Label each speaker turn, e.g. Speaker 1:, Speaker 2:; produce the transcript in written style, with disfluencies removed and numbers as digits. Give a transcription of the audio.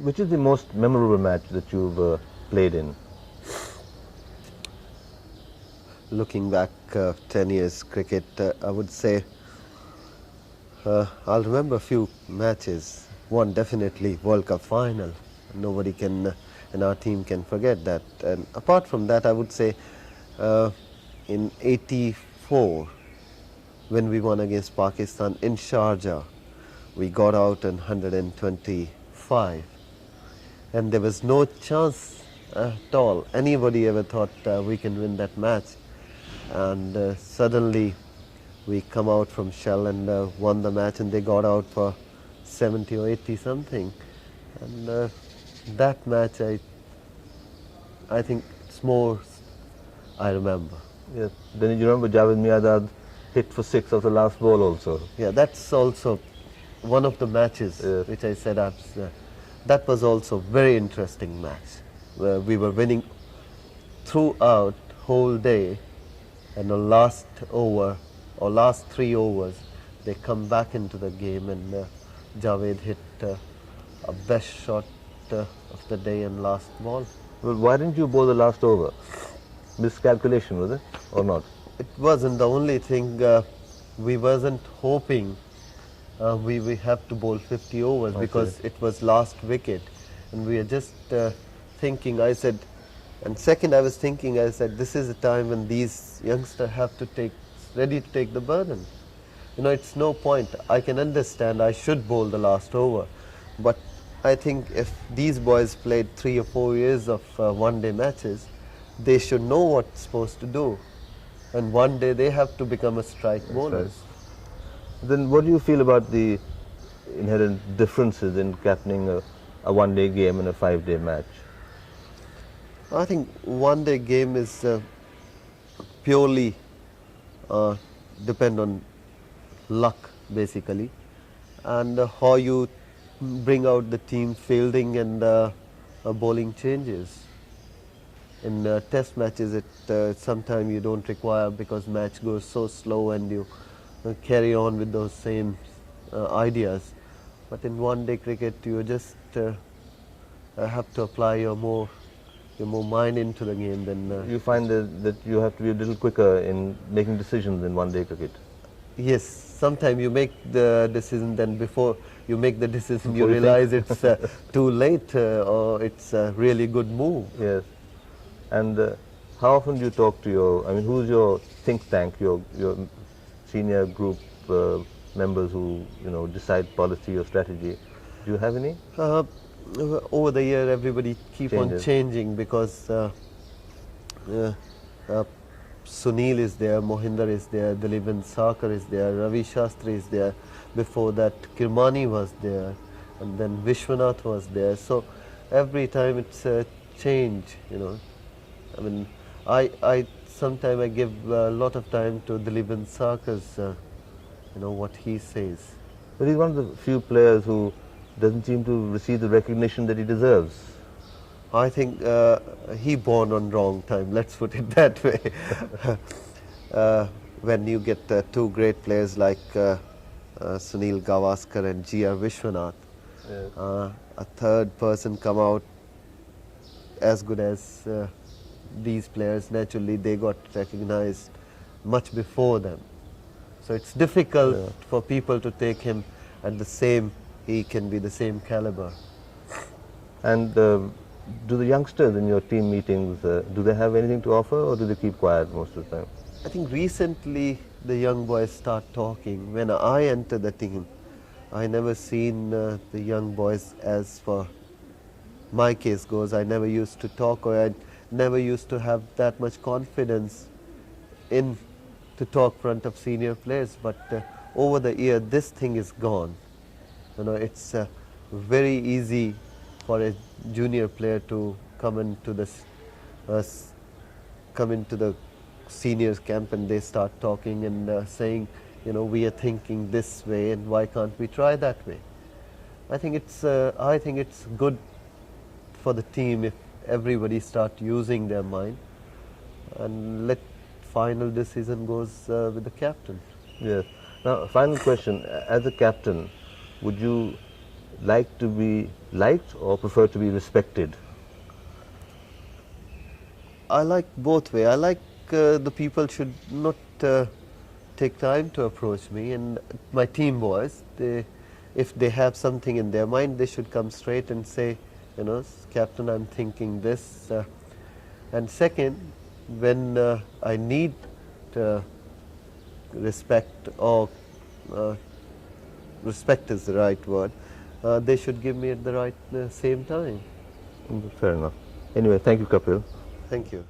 Speaker 1: Which is the most memorable match that you've played in?
Speaker 2: Looking back 10 years cricket, I would say I'll remember a few matches. One definitely World Cup final. Nobody can, and our team can forget that. And apart from that, I would say in '84, when we won against Pakistan in Sharjah, we got out in 125, and there was no chance at all. Anybody ever thought we can win that match? And suddenly we come out from Shell and won the match, and they got out for 70 or 80 something. And that match, I think it's more I remember.
Speaker 1: Yes. Then you remember Javed Miadad hit for 6 of the last ball also.
Speaker 2: Yeah, that's also one of the matches which I said that was also very interesting match. Where we were winning throughout whole day, and the last over or last 3 overs, they come back into the game, and Javed hit a best shot of the day and last ball.
Speaker 1: Well, why didn't you bowl the last over? Miscalculation, was it, or not?
Speaker 2: It wasn't the only thing. We wasn't hoping we have to bowl 50 overs because it was last wicket, and we are just thinking. I said, and second, I was thinking. I said, this is a time when these youngsters have to ready to take the burden. You know, it's no point. I can understand I should bowl the last over, but I think if these boys played 3 or 4 years of one-day matches, they should know what's supposed to do, and one day they have to become a strike bowlers.
Speaker 1: Then what do you feel about the inherent differences in captaining a one-day game and a 5-day match?
Speaker 2: I think one-day game is purely depend on luck, basically, and how you bring out the team fielding and bowling changes. In test matches, sometimes you don't require, because match goes so slow and you carry on with those same ideas. But in one-day cricket, you just have to apply your more mind into the game. Then
Speaker 1: you find that you have to be a little quicker in making decisions in one-day cricket.
Speaker 2: Yes, sometimes you make the decision, then before you make the decision, you realize it's too late or it's a really good move.
Speaker 1: Yes. And how often do you talk to who's your think tank, your senior group members who decide policy or strategy? Do you have any?
Speaker 2: Over the year, everybody keep on changing, because Sunil is there, Mohinder is there, Dilip Sarkar is there, Ravi Shastri is there. Before that, Kirmani was there, and then Vishwanath was there. So every time it's a change, I mean, I sometimes I give a lot of time to Dilip Sarkar's, what he says.
Speaker 1: But he's one of the few players who doesn't seem to receive the recognition that he deserves.
Speaker 2: I think he born on wrong time, let's put it that way. When you get 2 great players like Sunil Gavaskar and G.R. Vishwanath, a third person come out as good as these players, naturally they got recognized much before them. So it's difficult for people to take him at the same, he can be the same caliber.
Speaker 1: And do the youngsters in your team meetings, do they have anything to offer, or do they keep quiet most of the time?
Speaker 2: I think recently the young boys start talking. When I entered the team, I never seen the young boys, as for my case goes, I never used to talk, or I never used to have that much confidence in to talk front of senior players. But over the year, this thing is gone. It's very easy for a junior player to come into the seniors camp, and they start talking and saying, we are thinking this way, and why can't we try that way? I think it's good for the team if everybody start using their mind, and let final decision goes with the captain.
Speaker 1: Yes. Now, final question: as a captain, would you like to be liked or prefer to be respected?
Speaker 2: I like both way. I like the people should not take time to approach me, and my team boys, if they have something in their mind, they should come straight and say, you know, Captain, I'm thinking this. And second, when I need respect, or respect is the right word, they should give me at the right same time.
Speaker 1: Fair enough. Anyway, thank you, Kapil.
Speaker 2: Thank you.